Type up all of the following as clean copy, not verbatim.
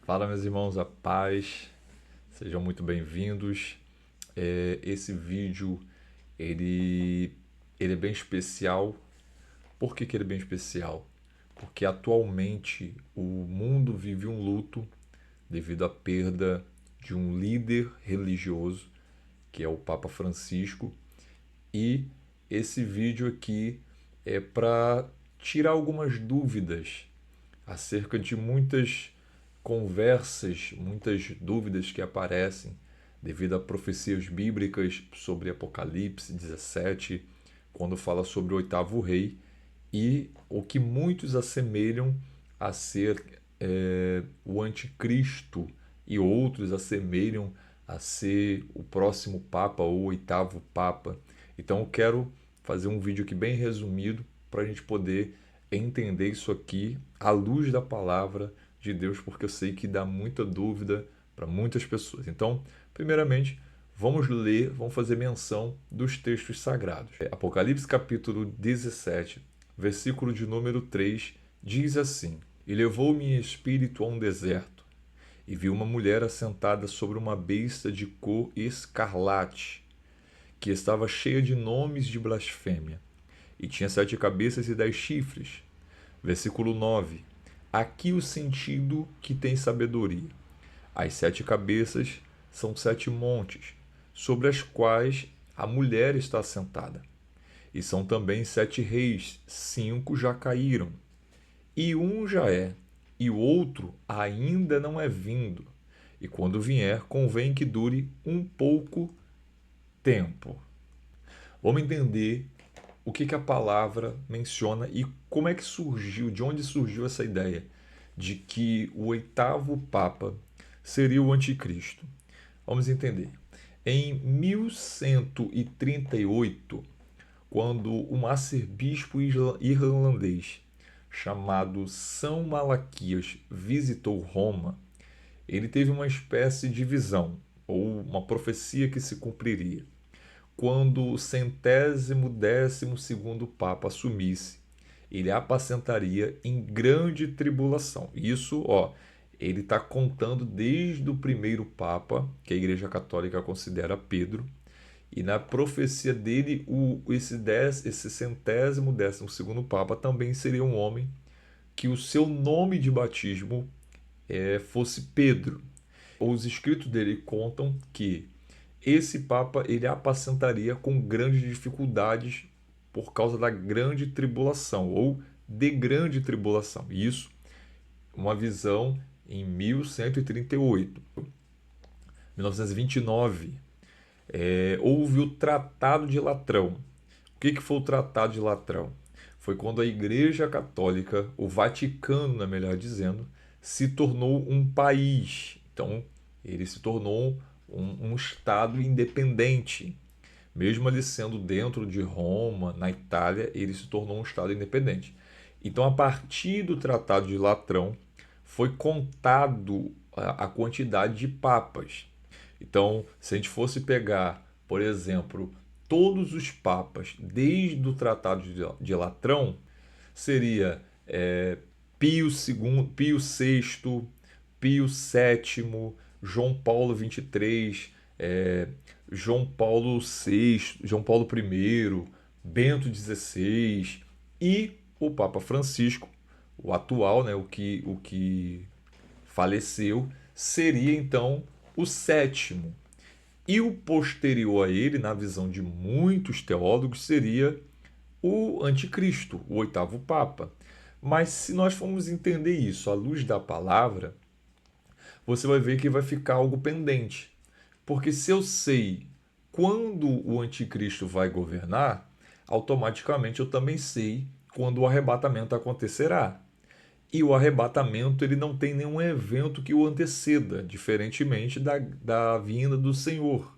Fala, meus irmãos, a paz, sejam muito bem-vindos. Esse vídeo ele, ele é bem especial. Por que ele é bem especial? Porque atualmente o mundo vive um luto devido à perda de um líder religioso, que é o Papa Francisco, e esse vídeo aqui é para tirar algumas dúvidas acerca de muitas conversas, muitas dúvidas que aparecem devido a profecias bíblicas sobre Apocalipse 17, quando fala sobre o oitavo rei, e o que muitos assemelham a ser o anticristo, e outros assemelham a ser o próximo Papa ou o oitavo Papa. Então eu quero fazer um vídeo aqui bem resumido para a gente poder entender isso aqui à luz da palavra de Deus, porque eu sei que dá muita dúvida para muitas pessoas. Então, primeiramente, vamos ler, vamos fazer menção dos textos sagrados. Apocalipse capítulo 17, versículo de número 3, diz assim: E levou-me em espírito a um deserto, e vi uma mulher assentada sobre uma besta de cor escarlate, que estava cheia de nomes de blasfêmia, e tinha 7 cabeças e 10 chifres. Versículo 9. Aqui o sentido que tem sabedoria. As 7 cabeças são 7 montes, sobre as quais a mulher está assentada. E são também 7 reis, 5 já caíram, e um já é, e o outro ainda não é vindo. E quando vier, convém que dure um pouco tempo. Vamos entender o que a palavra menciona e como é que surgiu, de onde surgiu essa ideia de que o oitavo Papa seria o anticristo. Vamos entender. Em 1138, quando um arcebispo irlandês chamado São Malaquias visitou Roma, ele teve uma espécie de visão, ou uma profecia que se cumpriria. Quando o 112º Papa assumisse, ele apacentaria em grande tribulação. Isso, ele está contando desde o primeiro Papa, que a Igreja Católica considera Pedro, e na profecia dele, esse 112º Papa também seria um homem que o seu nome de batismo fosse Pedro. Os escritos dele contam que esse Papa ele apacentaria com grandes dificuldades por causa da grande tribulação ou de grande tribulação. Isso, uma visão em 1138. 1929, houve o Tratado de Latrão. O que foi o Tratado de Latrão? Foi quando a Igreja Católica, o Vaticano, melhor dizendo, se tornou um país. Então, ele se tornou um Estado independente. Mesmo ele sendo dentro de Roma, na Itália, ele se tornou um Estado independente. Então, a partir do Tratado de Latrão, foi contado a quantidade de papas. Então, se a gente fosse pegar, por exemplo, todos os papas desde o Tratado de Latrão, seria Pio II, Pio VI, Pio VII, João Paulo XXIII, João Paulo VI, João Paulo I, Bento XVI e o Papa Francisco, o atual, né, o que faleceu, seria então o sétimo. E o posterior a ele, na visão de muitos teólogos, seria o anticristo, o oitavo Papa. Mas se nós formos entender isso à luz da palavra, você vai ver que vai ficar algo pendente. Porque se eu sei quando o anticristo vai governar, automaticamente eu também sei quando o arrebatamento acontecerá. E o arrebatamento ele não tem nenhum evento que o anteceda, diferentemente da vinda do Senhor.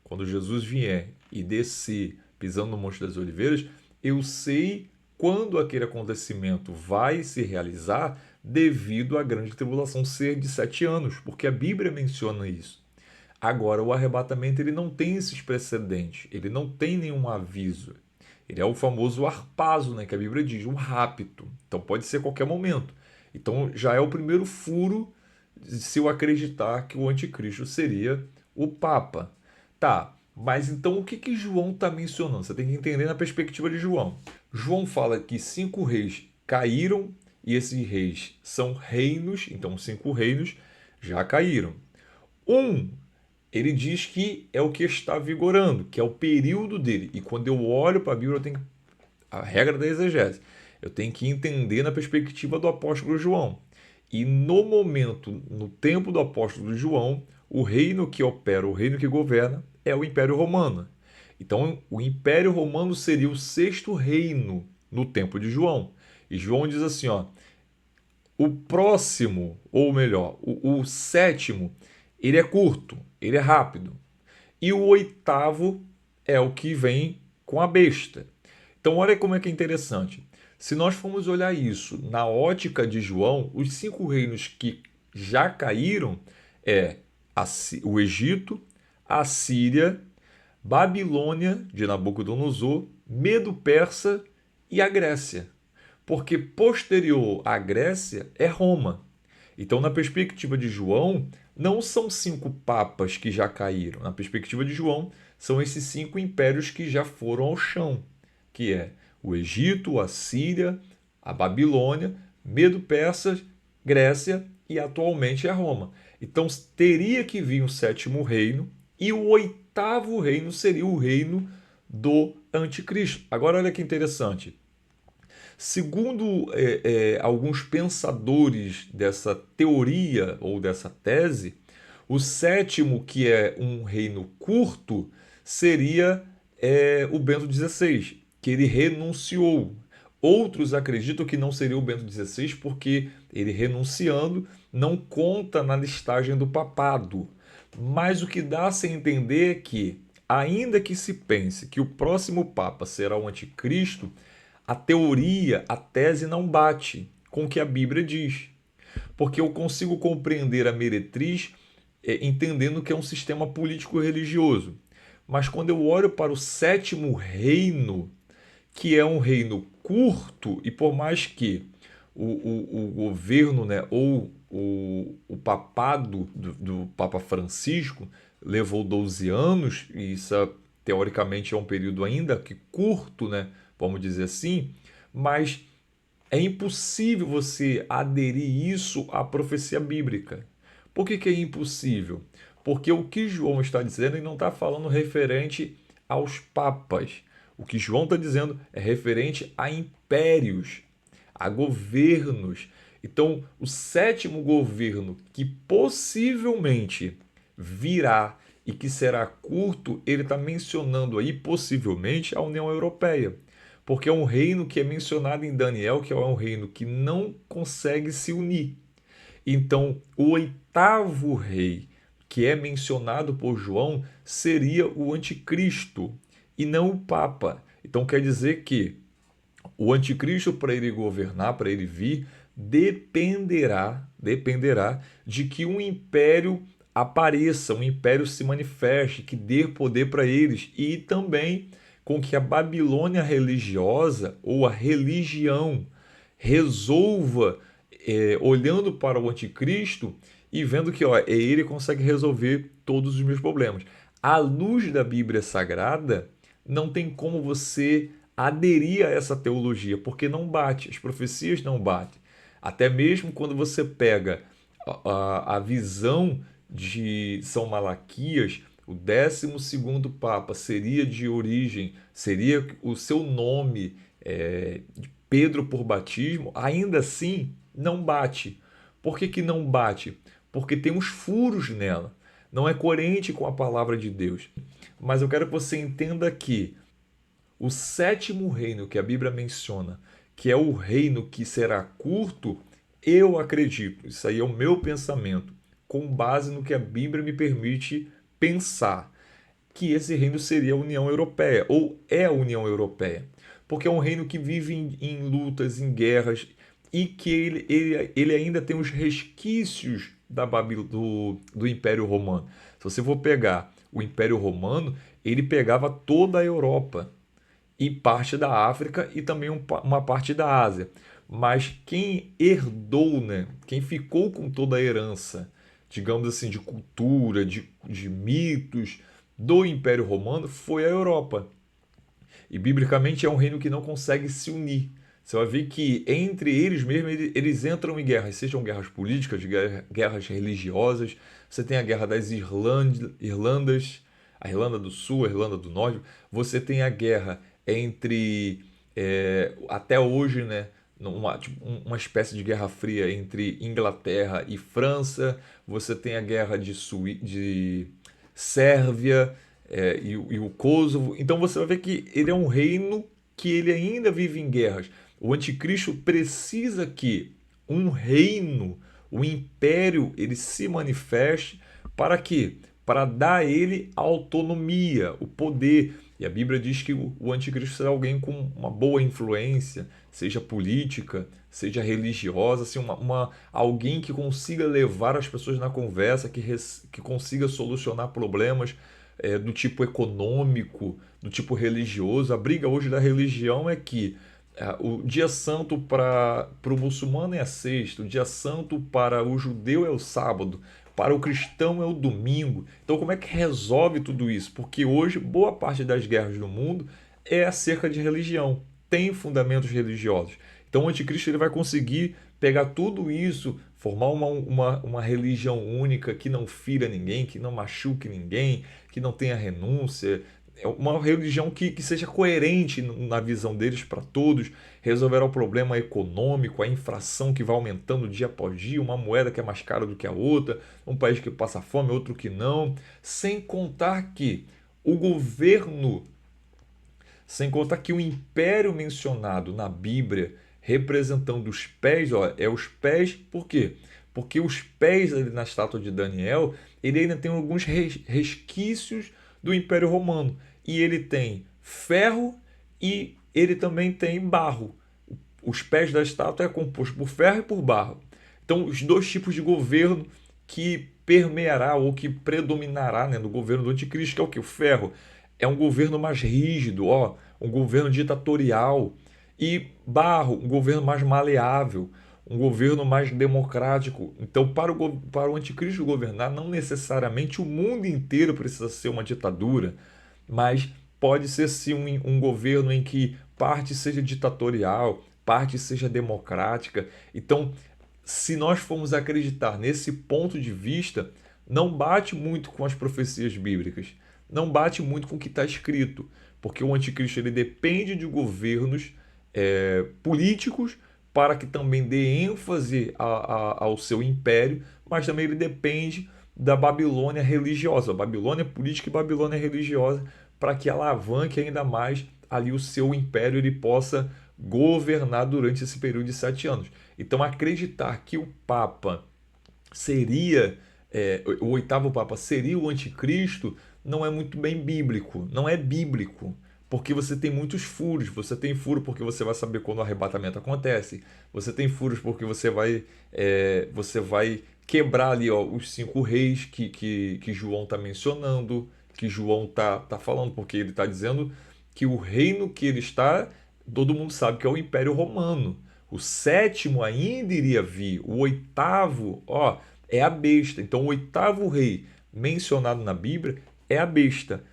Quando Jesus vier e descer pisando no Monte das Oliveiras, eu sei quando aquele acontecimento vai se realizar devido à grande tribulação ser de 7 anos, porque a Bíblia menciona isso. Agora, o arrebatamento ele não tem esses precedentes, ele não tem nenhum aviso. Ele é o famoso harpazo, né, que a Bíblia diz, um rapto. Então pode ser a qualquer momento. Então já é o primeiro furo se eu acreditar que o anticristo seria o Papa. Tá, mas então o que que João está mencionando? Você tem que entender na perspectiva de João. João fala que 5 reis caíram e esses reis são reinos, então 5 reinos já caíram. Um, ele diz que é o que está vigorando, que é o período dele. E quando eu olho para a Bíblia, eu tenho a regra da exegese. Eu tenho que entender na perspectiva do apóstolo João. E no momento, no tempo do apóstolo João, o reino que opera, o reino que governa, é o Império Romano. Então, o Império Romano seria o sexto reino no tempo de João. E João diz assim, ó, o próximo, ou melhor, o sétimo, ele é curto, ele é rápido. E o oitavo é o que vem com a besta. Então, olha como é que é interessante. Se nós formos olhar isso na ótica de João, os 5 reinos que já caíram é o Egito, a Síria, Babilônia de Nabucodonosor, Medo-Persa e a Grécia. Porque posterior à Grécia é Roma. Então, na perspectiva de João, não são 5 papas que já caíram. Na perspectiva de João, são esses 5 impérios que já foram ao chão, que é o Egito, a Síria, a Babilônia, Medo-Persas, Grécia e atualmente é Roma. Então, teria que vir um sétimo reino e o oitavo reino seria o reino do anticristo. Agora, olha que interessante. Segundo alguns pensadores dessa teoria ou dessa tese, o sétimo, que é um reino curto, seria o Bento XVI, que ele renunciou. Outros acreditam que não seria o Bento XVI porque ele renunciando não conta na listagem do papado. Mas o que dá a se entender é que, ainda que se pense que o próximo Papa será o Anticristo, a teoria, a tese não bate com o que a Bíblia diz. Porque eu consigo compreender a meretriz entendendo que é um sistema político-religioso. Mas quando eu olho para o sétimo reino, que é um reino curto, e por mais que o governo, né, ou o papado do Papa Francisco levou 12 anos, e isso teoricamente é um período ainda que curto, né, vamos dizer assim, mas é impossível você aderir isso à profecia bíblica. Por que que é impossível? Porque o que João está dizendo, ele não está falando referente aos papas. O que João está dizendo é referente a impérios, a governos. Então, o sétimo governo que possivelmente virá e que será curto, ele está mencionando aí possivelmente a União Europeia. Porque é um reino que é mencionado em Daniel, que é um reino que não consegue se unir. Então, o oitavo rei que é mencionado por João seria o anticristo e não o papa. Então, quer dizer que o anticristo, para ele governar, para ele vir, dependerá de que um império apareça, um império se manifeste, que dê poder para eles e também com que a Babilônia religiosa ou a religião resolva, olhando para o anticristo e vendo que ele consegue resolver todos os meus problemas. À luz da Bíblia Sagrada, não tem como você aderir a essa teologia, porque não bate, as profecias não batem. Até mesmo quando você pega a visão de São Malaquias, o 12º Papa seria de origem, seria o seu nome, de Pedro por batismo, ainda assim não bate. Por que que não bate? Porque tem uns furos nela. Não é coerente com a palavra de Deus. Mas eu quero que você entenda que o sétimo reino que a Bíblia menciona, que é o reino que será curto, eu acredito, isso aí é o meu pensamento, com base no que a Bíblia me permite pensar, que esse reino seria a União Europeia, ou é a União Europeia. Porque é um reino que vive em lutas, em guerras, e que ele ainda tem os resquícios do Império Romano. Se você for pegar o Império Romano, ele pegava toda a Europa e parte da África e também uma parte da Ásia. mas quem herdou, né? Quem ficou com toda a herança, digamos assim, de cultura, de mitos do Império Romano foi a Europa. E biblicamente é um reino que não consegue se unir. Você vai ver que entre eles mesmos eles entram em guerras, sejam guerras políticas, guerras religiosas. Você tem a guerra das Irlandas, a Irlanda do Sul, a Irlanda do Norte. Você tem a guerra entre, até hoje, né, uma espécie de guerra fria entre Inglaterra e França. Você tem a guerra de Sérvia, e o Kosovo. Então você vai ver que ele é um reino que ele ainda vive em guerras. O anticristo precisa que um reino, o império, ele se manifeste para quê? Para dar a ele a autonomia, o poder. E a Bíblia diz que o anticristo será alguém com uma boa influência, seja política, seja religiosa, assim, alguém que consiga levar as pessoas na conversa, que consiga solucionar problemas do tipo econômico, do tipo religioso. A briga hoje da religião é que o dia santo para o muçulmano é a sexta, o dia santo para o judeu é o sábado, para o cristão é o domingo. Então, como é que resolve tudo isso? Porque hoje, boa parte das guerras do mundo é acerca de religião, tem fundamentos religiosos. Então, o anticristo ele vai conseguir pegar tudo isso, formar uma religião única que não fira ninguém, que não machuque ninguém, que não tenha renúncia. É uma religião que seja coerente na visão deles para todos, resolverá o problema econômico, a inflação que vai aumentando dia após dia, uma moeda que é mais cara do que a outra, um país que passa fome, outro que não, sem contar que o governo, sem contar que o império mencionado na Bíblia, representando os pés, ó, é os pés, por quê? Porque os pés ali na estátua de Daniel, ele ainda tem alguns resquícios do Império Romano. E ele tem ferro e ele também tem barro. Os pés da estátua é composto por ferro e por barro. Então, os dois tipos de governo que permeará ou que predominará, né, no governo do anticristo, que é o que? O ferro é um governo mais rígido, ó, um governo ditatorial. E barro, um governo mais maleável, um governo mais democrático. Então, para o anticristo governar, não necessariamente o mundo inteiro precisa ser uma ditadura, mas pode ser sim um governo em que parte seja ditatorial, parte seja democrática. Então, se nós formos acreditar nesse ponto de vista, não bate muito com as profecias bíblicas, não bate muito com o que está escrito, porque o anticristo ele depende de governos políticos para que também dê ênfase ao seu império, mas também ele depende da Babilônia religiosa, Babilônia política e Babilônia religiosa, para que alavanque ainda mais ali o seu império, ele possa governar durante esse período de 7 anos. Então, acreditar que o Papa seria, o oitavo Papa seria o anticristo, não é muito bem bíblico, não é bíblico. Porque você tem muitos furos. Você tem furo porque você vai saber quando o arrebatamento acontece. Você tem furos porque você vai quebrar ali, ó, os 5 reis que João está mencionando, que João tá falando, porque ele está dizendo que o reino que ele está, todo mundo sabe que é o Império Romano. O sétimo ainda iria vir. O oitavo, ó, é a besta. Então, o oitavo rei mencionado na Bíblia é a besta.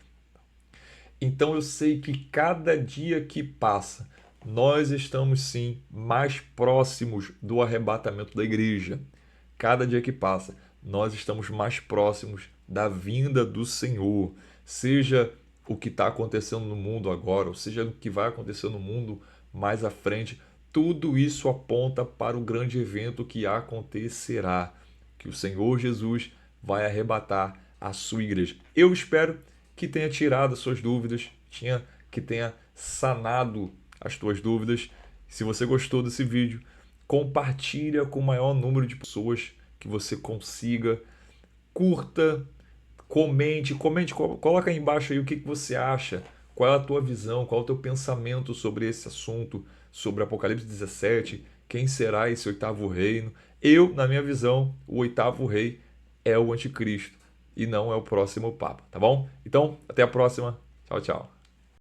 Então eu sei que cada dia que passa, nós estamos sim mais próximos do arrebatamento da igreja. Cada dia que passa, nós estamos mais próximos da vinda do Senhor. Seja o que está acontecendo no mundo agora, ou seja o que vai acontecer no mundo mais à frente, tudo isso aponta para o grande evento que acontecerá, que o Senhor Jesus vai arrebatar a sua igreja. Eu espero que tenha tirado as suas dúvidas, que tenha sanado as tuas dúvidas. Se você gostou desse vídeo, compartilha com o maior número de pessoas que você consiga. Curta, comente, coloca aí embaixo aí o que você acha, qual é a tua visão, qual é o teu pensamento sobre esse assunto, sobre Apocalipse 17, quem será esse oitavo reino. Eu, na minha visão, o oitavo rei é o anticristo e não é o próximo papa, tá bom? Então, até a próxima. Tchau, tchau.